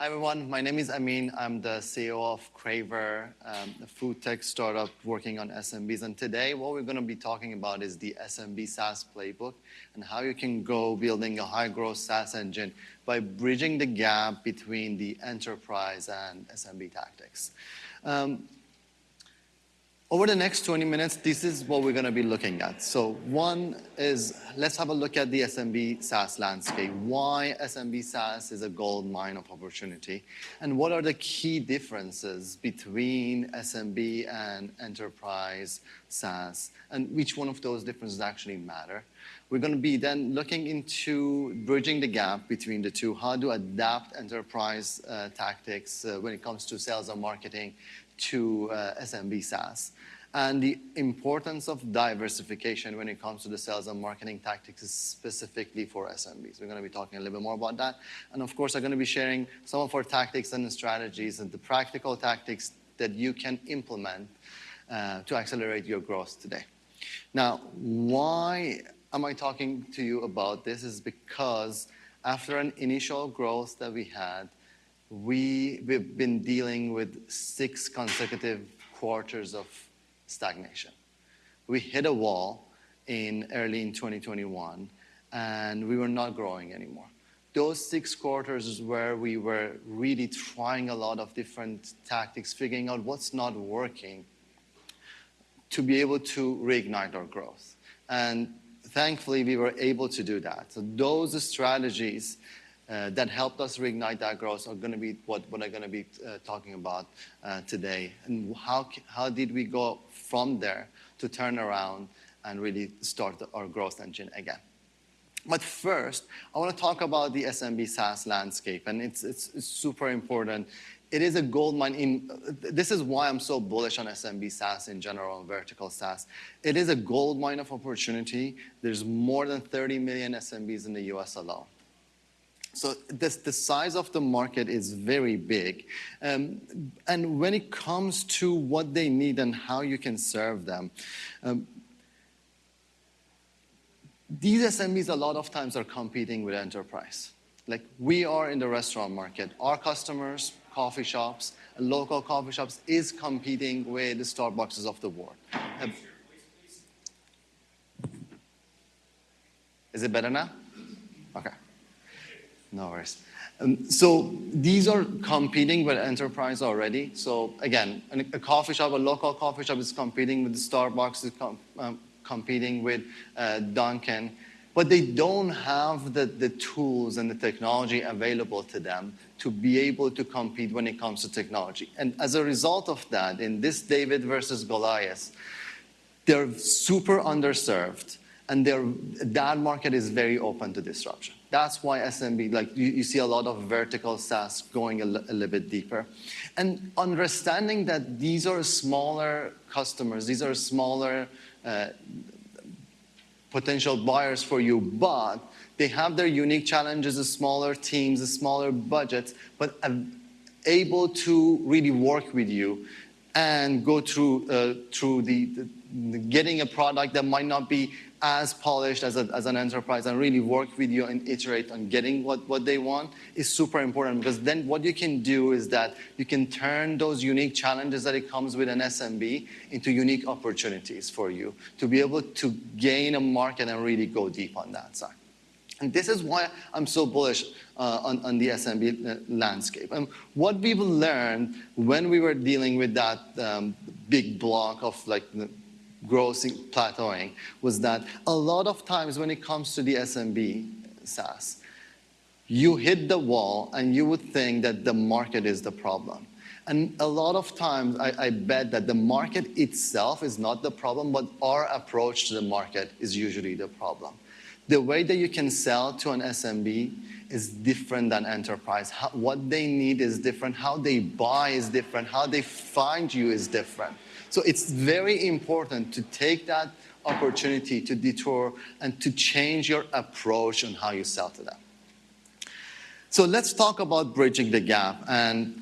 Hi, everyone. My name is Amin. I'm the CEO of Craver, a food tech startup working on SMBs. And today, what we're going to be talking about is the SMB SaaS playbook and how you can go building a high-growth SaaS engine by bridging the gap between the enterprise and SMB tactics. Over the next 20 minutes, this is what we're going to be looking at. So one is, let's have a look at the SMB SaaS landscape. Why SMB SaaS is a gold mine of opportunity, and what are the key differences between SMB and enterprise SaaS, and which one of those differences actually matter. We're going to be then looking into bridging the gap between the two, how to adapt enterprise tactics when it comes to sales and marketing to SMB SaaS, and the importance of diversification when it comes to the sales and marketing tactics specifically for SMBs. We're going to be talking a little bit more about that. And of course, I'm going to be sharing some of our tactics and strategies and the practical tactics that you can implement to accelerate your growth today. Now, why am I talking to you about this? Is because after an initial growth that we had, we've been dealing with 6 consecutive quarters of stagnation. We hit a wall early in 2021, and we were not growing anymore. Those 6 quarters is where we were really trying a lot of different tactics, figuring out what's not working to be able to reignite our growth. And thankfully, we were able to do that. So those strategies that helped us reignite that growth are going to be what I'm going to be talking about today. And how did we go from there to turn around and really start our growth engine again? But first, I want to talk about the SMB SaaS landscape, and it's super important. It is a gold mine. This is why I'm so bullish on SMB SaaS in general and vertical SaaS. It is a gold mine of opportunity. There's more than 30 million SMBs in the US alone. So the size of the market is very big. And when it comes to what they need and how you can serve them, these SMBs a lot of times are competing with enterprise. Like we are in the restaurant market. Our customers, coffee shops, local coffee shops, is competing with the Starbucks of the world. Is it better now? Okay. No worries. So these are competing with enterprise already. So again, a coffee shop, a local coffee shop is competing with Starbucks, is competing with Dunkin', but they don't have the tools and the technology available to them to be able to compete when it comes to technology. And as a result of that, in this David versus Goliath, they're super underserved, and that market is very open to disruption. That's why SMB, like you see a lot of vertical SaaS going a little bit deeper. And understanding that these are smaller customers, these are smaller potential buyers for you, but they have their unique challenges, smaller teams, smaller budgets, but able to really work with you and go through the getting a product that might not be as polished as an enterprise and really work with you and iterate on getting what they want is super important, because then what you can do is that you can turn those unique challenges that it comes with an SMB into unique opportunities for you to be able to gain a market and really go deep on that side. And this is why I'm so bullish on the SMB landscape. And what we've learned when we were dealing with that big block of like growth plateauing was that a lot of times when it comes to the SMB SaaS, you hit the wall and you would think that the market is the problem. And a lot of times I bet that the market itself is not the problem, but our approach to the market is usually the problem. The way that you can sell to an SMB is different than enterprise. What they need is different. How they buy is different. How they find you is different. So it's very important to take that opportunity to detour and to change your approach on how you sell to them. So let's talk about bridging the gap. And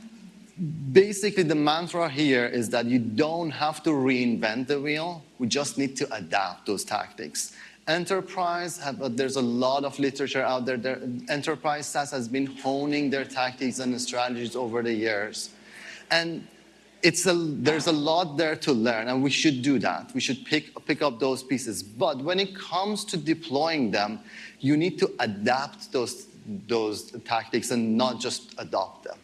basically the mantra here is that you don't have to reinvent the wheel. We just need to adapt those tactics. Enterprise, there's a lot of literature out there. Enterprise SaaS has been honing their tactics and strategies over the years. And there's a lot there to learn, and we should do that. We should pick up those pieces. But when it comes to deploying them, you need to adapt those tactics and not just adopt them.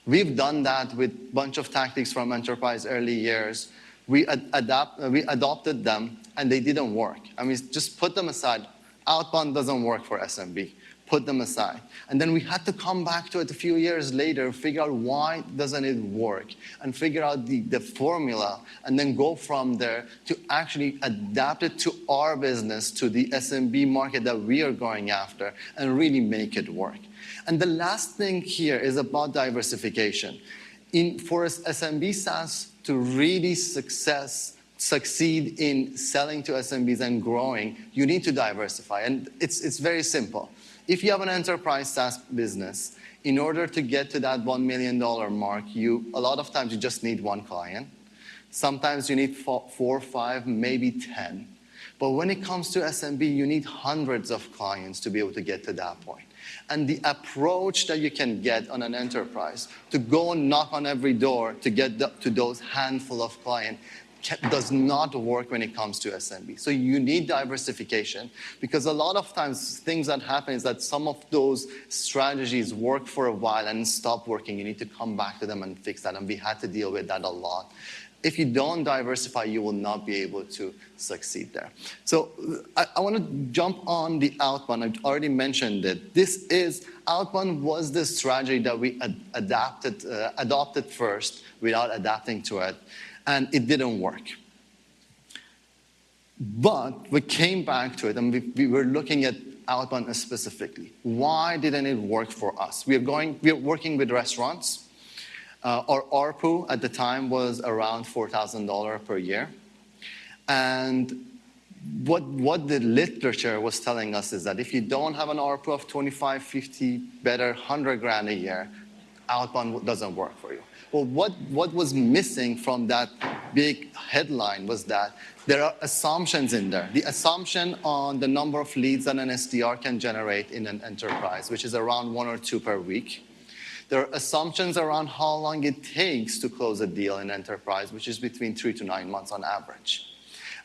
We've done that with a bunch of tactics from enterprise early years. We adopted them, and they didn't work. I mean, just put them aside. Outbound doesn't work for SMB. Put them aside. And then we had to come back to it a few years later, figure out why doesn't it work, and figure out the formula, and then go from there to actually adapt it to our business, to the SMB market that we are going after, and really make it work. And the last thing here is about diversification. For SMB SaaS to really succeed in selling to SMBs and growing, you need to diversify. And it's very simple. If you have an enterprise SaaS business, in order to get to that $1 million mark, a lot of times you just need one client. Sometimes you need 4, 5, maybe 10. But when it comes to SMB, you need hundreds of clients to be able to get to that point. And the approach that you can get on an enterprise to go and knock on every door to get to those handful of clients does not work when it comes to SMB. So you need diversification, because a lot of times things that happen is that some of those strategies work for a while and stop working. You need to come back to them and fix that, and we had to deal with that a lot. If you don't diversify, you will not be able to succeed there. So I want to jump on the Outbound. I've already mentioned it. Outbound was the strategy that we adopted first without adapting to it. And it didn't work. But we came back to it, and we were looking at Outbound specifically. Why didn't it work for us? We are working with restaurants. Our ARPU at the time was around $4,000 per year. And what the literature was telling us is that if you don't have an ARPU of 25, 50, better 100 grand a year, Outbound doesn't work for you. Well, what was missing from that big headline was that there are assumptions in there. The assumption on the number of leads that an SDR can generate in an enterprise, which is around 1 or 2 per week. There are assumptions around how long it takes to close a deal in enterprise, which is between 3 to 9 months on average.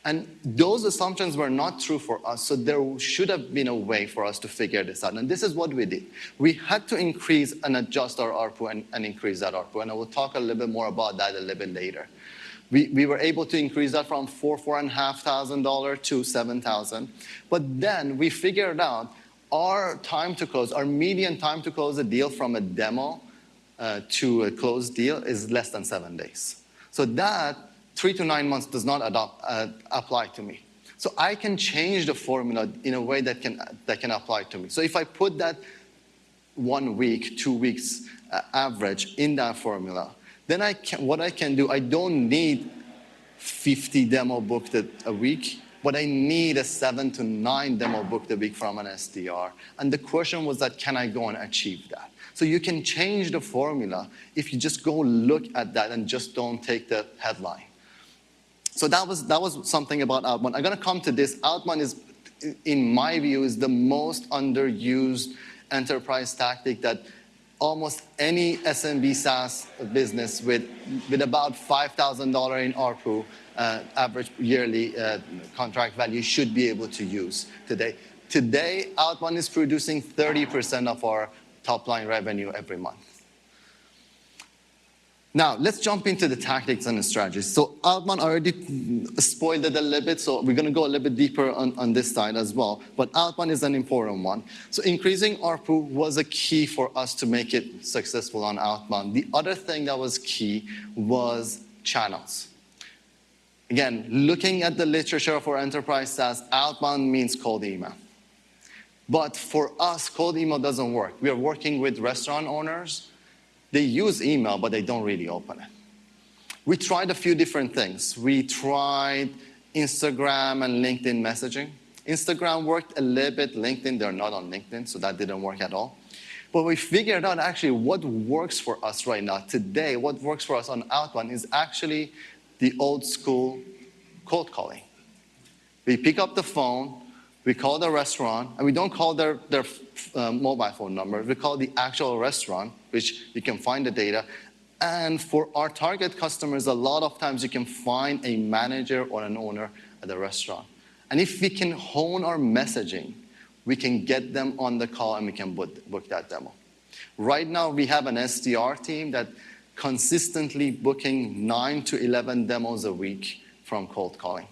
And those assumptions were not true for us, so there should have been a way for us to figure this out. And this is what we did. We had to increase and adjust our ARPU and increase that ARPU. And I will talk a little bit more about that a little bit later. We were able to increase that from $4,500 to $7,000. But then we figured out our time to close, our median time to close a deal from a demo to a closed deal is less than 7 days. So that 3 to 9 months does not apply to me. So I can change the formula in a way that can apply to me. So if I put that 1 week, 2 weeks average in that formula, then what I can do, I don't need 50 demo booked a week, but I need a 7 to 9 demo booked a week from an SDR. And the question was that, can I go and achieve that? So you can change the formula if you just go look at that and just don't take the headline. So that was something about Outbound. I'm going to come to this. Outbound is, in my view, is the most underused enterprise tactic that almost any SMB SaaS business with about $5,000 in ARPU, average yearly contract value, should be able to use today. Today, Outbound is producing 30% of our top-line revenue every month. Now, let's jump into the tactics and the strategies. So Outbound already spoiled it a little bit, so we're going to go a little bit deeper on this side as well. But Outbound is an important one. So increasing ARPU was a key for us to make it successful on Outbound. The other thing that was key was channels. Again, looking at the literature for enterprise SaaS, Outbound means cold email. But for us, cold email doesn't work. We are working with restaurant owners. They use email, but they don't really open it. We tried a few different things. We tried Instagram and LinkedIn messaging. Instagram worked a little bit. LinkedIn, they're not on LinkedIn, so that didn't work at all. But we figured out actually what works for us right now. Today, what works for us on Outbound is actually the old school cold calling. We pick up the phone, We call the restaurant, and we don't call their mobile phone number. We call the actual restaurant, which you can find the data. And for our target customers, a lot of times you can find a manager or an owner at the restaurant. And if we can hone our messaging, we can get them on the call and we can book that demo. Right now, we have an SDR team that consistently booking 9 to 11 demos a week from cold calling.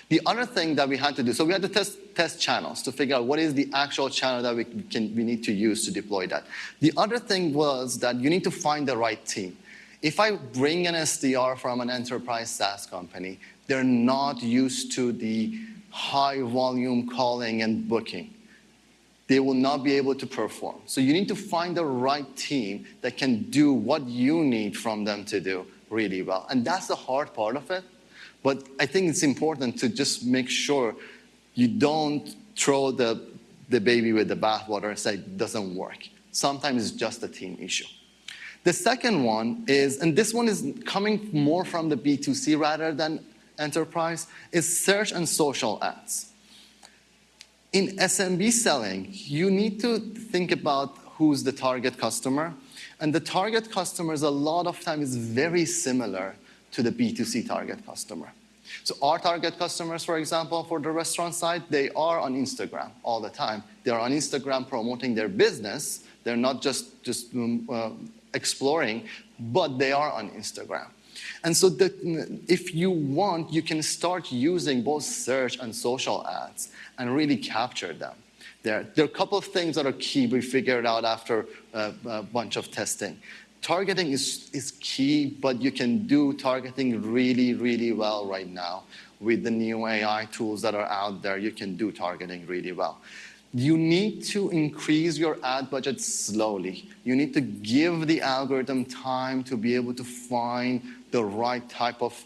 The other thing that we had to do, so we had to test channels to figure out what is the actual channel that we need to use to deploy that. The other thing was that you need to find the right team. If I bring an SDR from an enterprise SaaS company, they're not used to the high volume calling and booking. They will not be able to perform. So you need to find the right team that can do what you need from them to do really well. And that's the hard part of it. But I think it's important to just make sure you don't throw the baby with the bathwater and say it doesn't work. Sometimes it's just a team issue. The second one is, and this one is coming more from the B2C rather than enterprise, is search and social ads. In SMB selling, you need to think about who's the target customer. And the target customers a lot of time is very similar to the B2C target customer. So our target customers, for example, for the restaurant side, they are on Instagram all the time. They're on Instagram promoting their business. They're not just exploring, but they are on Instagram. And so if you want, you can start using both search and social ads and really capture them. There are a couple of things that are key we figured out after a bunch of testing. Targeting is key, but you can do targeting really, really well right now. With the new AI tools that are out there, you can do targeting really well. You need to increase your ad budget slowly. You need to give the algorithm time to be able to find the right type of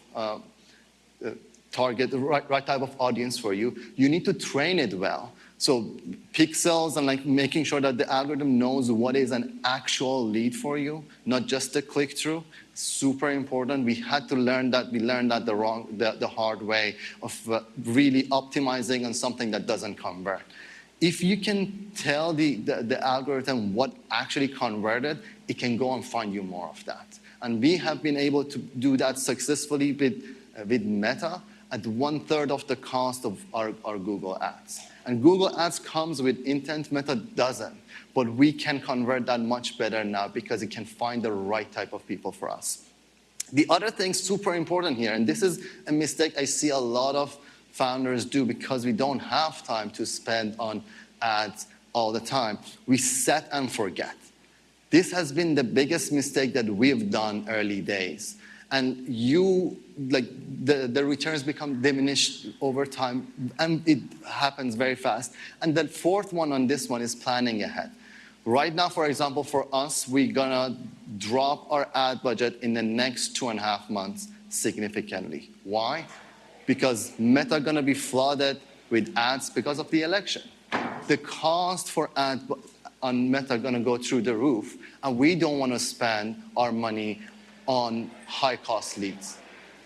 target, the right type of audience for you. You need to train it well. So pixels and like making sure that the algorithm knows what is an actual lead for you, not just a click-through. Super important. We had to learn that. We learned that the hard way of really optimizing on something that doesn't convert. If you can tell the algorithm what actually converted, it can go and find you more of that. And we have been able to do that successfully with Meta at 1/3 of the cost of our Google ads. And Google Ads comes with intent, Meta doesn't. But we can convert that much better now because it can find the right type of people for us. The other thing super important here, and this is a mistake I see a lot of founders do because we don't have time to spend on ads all the time. We set and forget. This has been the biggest mistake that we've done early days. And the returns become diminished over time, and it happens very fast. And the fourth one on this one is planning ahead. Right now, for example, for us, we're gonna drop our ad budget in the next 2.5 months significantly. Why? Because Meta gonna be flooded with ads because of the election. The cost for ads on Meta gonna go through the roof, and we don't wanna spend our money on high-cost leads.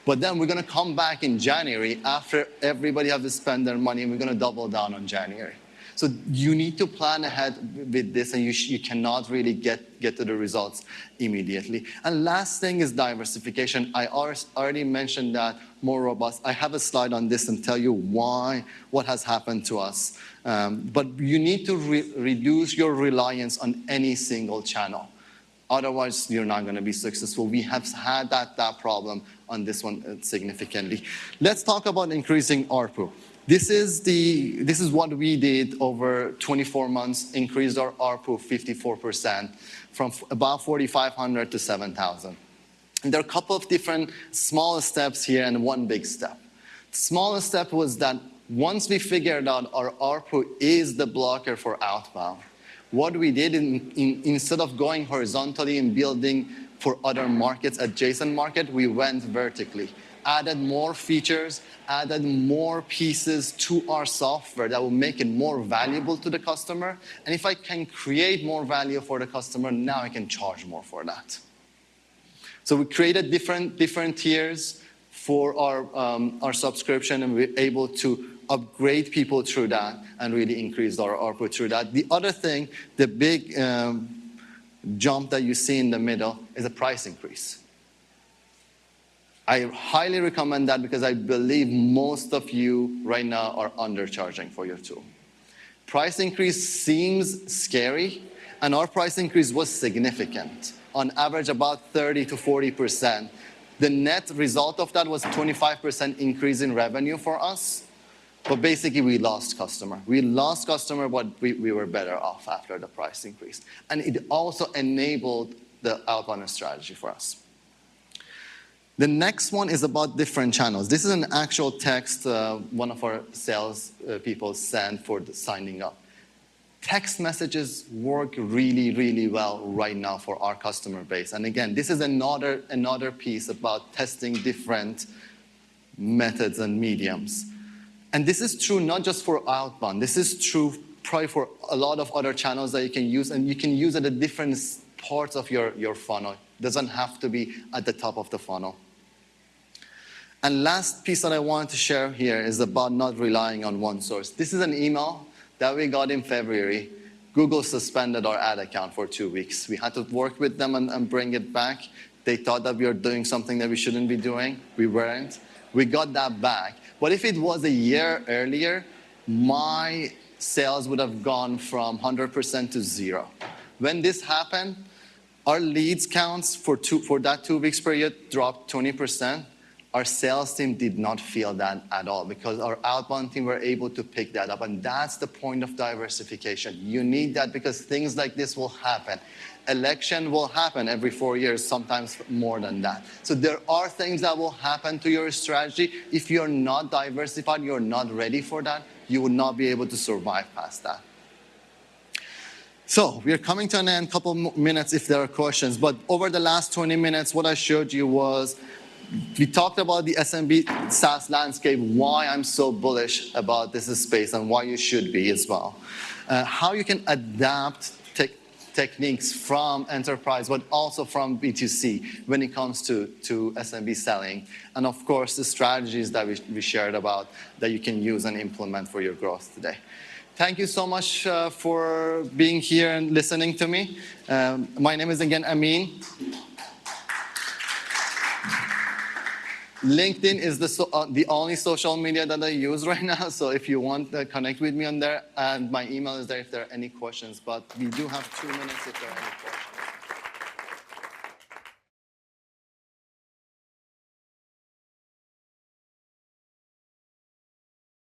But then we're going to come back in January after everybody has to spend their money, and we're going to double down on January. So you need to plan ahead with this, and you cannot really get to the results immediately. And last thing is diversification. I already mentioned that, more robust. I have a slide on this and tell you what has happened to us. But you need to reduce your reliance on any single channel. Otherwise, you're not going to be successful. We have had that problem on this one significantly. Let's talk about increasing ARPU. This is what we did over 24 months, increased our ARPU 54% from about 4,500 to 7,000. And there are a couple of different small steps here and one big step. The smallest step was that once we figured out our ARPU is the blocker for outbound, what we did instead of going horizontally and building for other markets, adjacent market, we went vertically. Added more features, added more pieces to our software that will make it more valuable to the customer. And if I can create more value for the customer, now I can charge more for that. So we created different tiers for our subscription, and we're able to upgrade people through that and really increase our ARPU through that. The other thing, the big jump that you see in the middle is a price increase. I highly recommend that because I believe most of you right now are undercharging for your tool. Price increase seems scary, and our price increase was significant. On average, about 30 to 40%. The net result of that was 25% increase in revenue for us, but basically we lost customer. We lost customer, but we were better off after the price increase. And it also enabled the outbound strategy for us. The next one is about different channels. This is an actual text one of our sales people sent for the signing up. Text messages work really, really well right now for our customer base. And again, this is another piece about testing different methods and mediums. And this is true not just for outbound. This is true probably for a lot of other channels that you can use, and you can use it at different parts of your funnel. It doesn't have to be at the top of the funnel. And last piece that I wanted to share here is about not relying on one source. This is an email that we got in February. Google suspended our ad account for 2 weeks. We had to work with them and bring it back. They thought that we were doing something that we shouldn't be doing. We weren't. We got that back. But if it was a year earlier, my sales would have gone from 100% to 0. When this happened, our leads counts for that 2 weeks period dropped 20%. Our sales team did not feel that at all because our outbound team were able to pick that up. And that's the point of diversification. You need that because things like this will happen. Election will happen every 4 years, sometimes more than that. So there are things that will happen to your strategy. If you're not diversified, you're not ready for that, you will not be able to survive past that. So we're coming to an end, couple minutes if there are questions. But over the last 20 minutes, what I showed you was we talked about the SMB SaaS landscape, why I'm so bullish about this space and why you should be as well. How you can adapt techniques from enterprise, but also from B2C when it comes to SMB selling. And of course, the strategies that we shared about that you can use and implement for your growth today. Thank you so much for being here and listening to me. My name is again Amin. LinkedIn is the only social media that I use right now, so if you want to connect with me on there, and my email is there if there are any questions, but we do have 2 minutes if there are any questions.